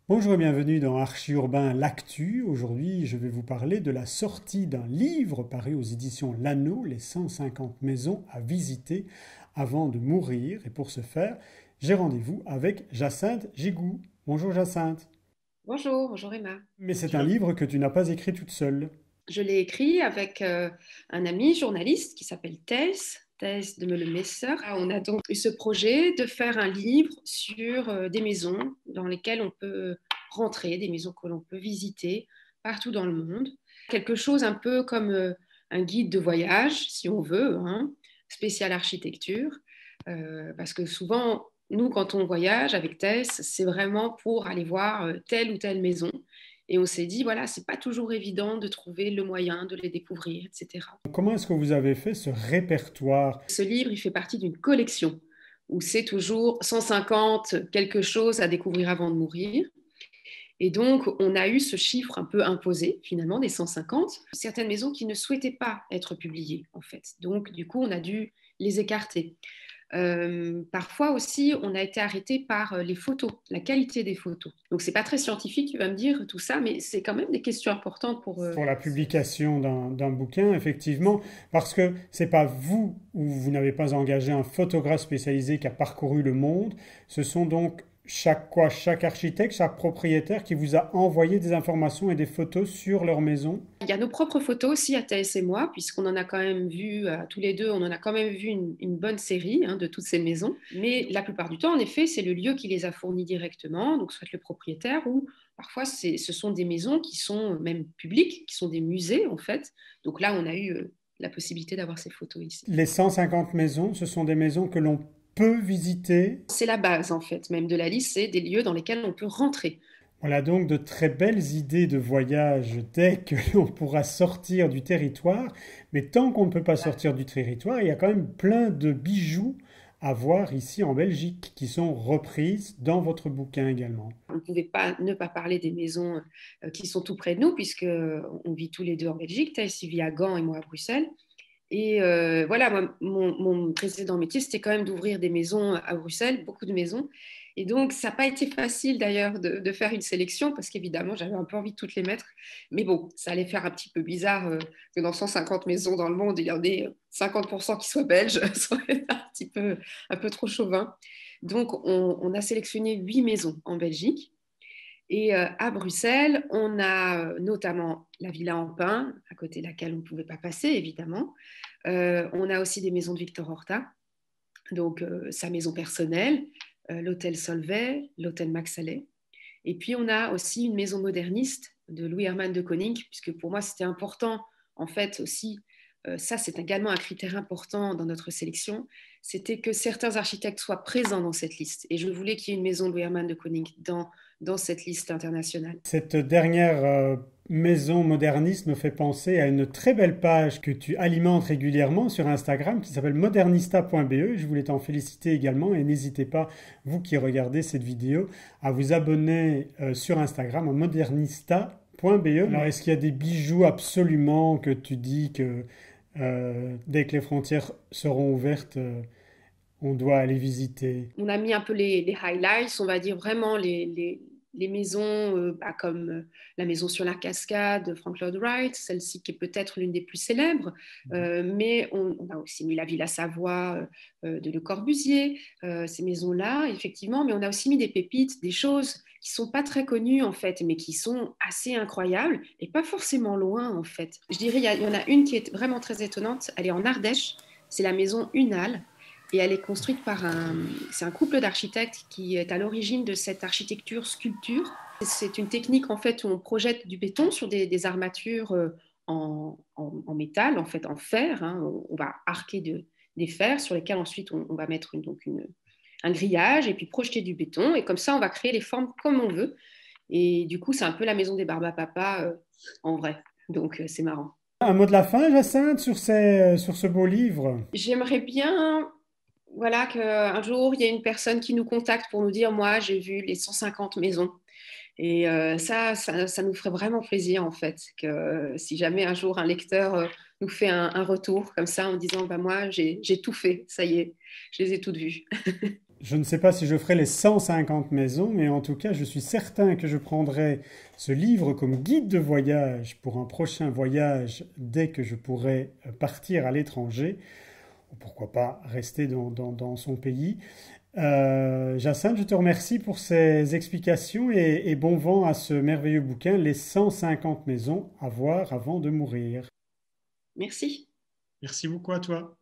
Bonjour et bienvenue dans Archi Urbain, l'actu. Aujourd'hui, je vais vous parler de la sortie d'un livre paru aux éditions Lano, les 150 maisons à visiter avant de mourir. Et pour ce faire, j'ai rendez-vous avec Jacinthe Gigou. Bonjour Jacinthe. Bonjour, bonjour Emma. Mais c'est un livre que tu n'as pas écrit toute seule. Je l'ai écrit avec un ami journaliste qui s'appelle Thijs de Meulemesser. On a donc eu ce projet de faire un livre sur des maisons dans lesquelles on peut rentrer, des maisons que l'on peut visiter partout dans le monde. Quelque chose un peu comme un guide de voyage, si on veut, hein, spécial architecture. Parce que souvent, nous, quand on voyage avec Thijs, c'est vraiment pour aller voir telle ou telle maison. Et on s'est dit, voilà, c'est pas toujours évident de trouver le moyen de les découvrir, etc. Comment est-ce que vous avez fait ce répertoire? Ce livre, il fait partie d'une collection où c'est toujours 150 quelque chose à découvrir avant de mourir. Et donc, on a eu ce chiffre un peu imposé, finalement, des 150. Certaines maisons qui ne souhaitaient pas être publiées, en fait. Donc, du coup, on a dû les écarter. Parfois aussi, on a été arrêté par les photos, la qualité des photos. Donc, c'est pas très scientifique, tu vas me dire tout ça, mais c'est quand même des questions importantes pour. Pour la publication d'un bouquin, effectivement, parce que c'est pas vous ou vous n'avez pas engagé un photographe spécialisé qui a parcouru le monde, ce sont donc chaque architecte, chaque propriétaire qui vous a envoyé des informations et des photos sur leur maison. Il y a nos propres photos aussi à Thaïs et moi, puisqu'on en a quand même vu, tous les deux, on en a quand même vu une bonne série hein, de toutes ces maisons. Mais la plupart du temps, en effet, c'est le lieu qui les a fournis directement, donc soit le propriétaire ou parfois ce sont des maisons qui sont même publiques, qui sont des musées en fait. Donc là, on a eu la possibilité d'avoir ces photos ici. Les 150 maisons, ce sont des maisons que l'on peut visiter. C'est la base en fait, même de la liste, c'est des lieux dans lesquels on peut rentrer. Voilà donc de très belles idées de voyage dès que l'on pourra sortir du territoire. Mais tant qu'on ne peut pas sortir du territoire, il y a quand même plein de bijoux à voir ici en Belgique qui sont reprises dans votre bouquin également. On ne pouvait pas ne pas parler des maisons qui sont tout près de nous, puisque on vit tous les deux en Belgique. Thaïs vit à Gand et moi à Bruxelles. Et voilà, moi, mon précédent métier, c'était quand même d'ouvrir des maisons à Bruxelles, beaucoup de maisons. Et donc, ça n'a pas été facile d'ailleurs de faire une sélection parce qu'évidemment, j'avais un peu envie de toutes les mettre. Mais bon, ça allait faire un petit peu bizarre que dans 150 maisons dans le monde, il y en ait 50% qui soient belges. Ça aurait été un peu trop chauvin. Donc, on a sélectionné 8 maisons en Belgique. Et à Bruxelles, on a notamment la Villa en Pin, à côté de laquelle on ne pouvait pas passer, évidemment. On a aussi des maisons de Victor Horta, donc sa maison personnelle, l'hôtel Solvay, l'hôtel Max Allais. Et puis, on a aussi une maison moderniste de Louis Herman de Koning, puisque pour moi, c'était important, en fait, aussi, ça, c'est également un critère important dans notre sélection, c'était que certains architectes soient présents dans cette liste. Et je voulais qu'il y ait une maison de Louis Herman de Koning dans cette liste internationale. Cette dernière maison moderniste me fait penser à une très belle page que tu alimentes régulièrement sur Instagram qui s'appelle modernista.be. Je voulais t'en féliciter également et n'hésitez pas, vous qui regardez cette vidéo, à vous abonner sur Instagram à modernista.be. Alors, est-ce qu'il y a des bijoux absolument que tu dis que dès que les frontières seront ouvertes, on doit aller visiter? On a mis un peu les highlights, on va dire vraiment les maisons comme la maison sur la cascade de Frank Lloyd Wright, celle-ci qui est peut-être l'une des plus célèbres, mais on a aussi mis la Villa Savoie de Le Corbusier, ces maisons-là, effectivement, mais on a aussi mis des pépites, des choses qui ne sont pas très connues en fait, mais qui sont assez incroyables et pas forcément loin en fait. Je dirais, il y en a une qui est vraiment très étonnante, elle est en Ardèche, c'est la maison Unal. Et elle est construite c'est un couple d'architectes qui est à l'origine de cette architecture-sculpture. C'est une technique en fait où on projette du béton sur des armatures en métal, en fait en fer. Hein. On va arquer des fers sur lesquels ensuite on va mettre un grillage et puis projeter du béton. Et comme ça, on va créer les formes comme on veut. Et du coup, c'est un peu la maison des Barbapapa en vrai. Donc, c'est marrant. Un mot de la fin, Jacinthe, sur ce beau livre? J'aimerais bien voilà, qu'un jour, il y a une personne qui nous contacte pour nous dire, moi, j'ai vu les 150 maisons. Et ça nous ferait vraiment plaisir, en fait, que si jamais un jour un lecteur nous fait un retour comme ça en disant, bah, moi, j'ai tout fait, ça y est, je les ai toutes vues. Je ne sais pas si je ferai les 150 maisons, mais en tout cas, je suis certain que je prendrai ce livre comme guide de voyage pour un prochain voyage dès que je pourrai partir à l'étranger, ou pourquoi pas rester dans son pays. Jacinthe, je te remercie pour ces explications et bon vent à ce merveilleux bouquin, Les 150 maisons à voir avant de mourir. Merci. Merci beaucoup à toi.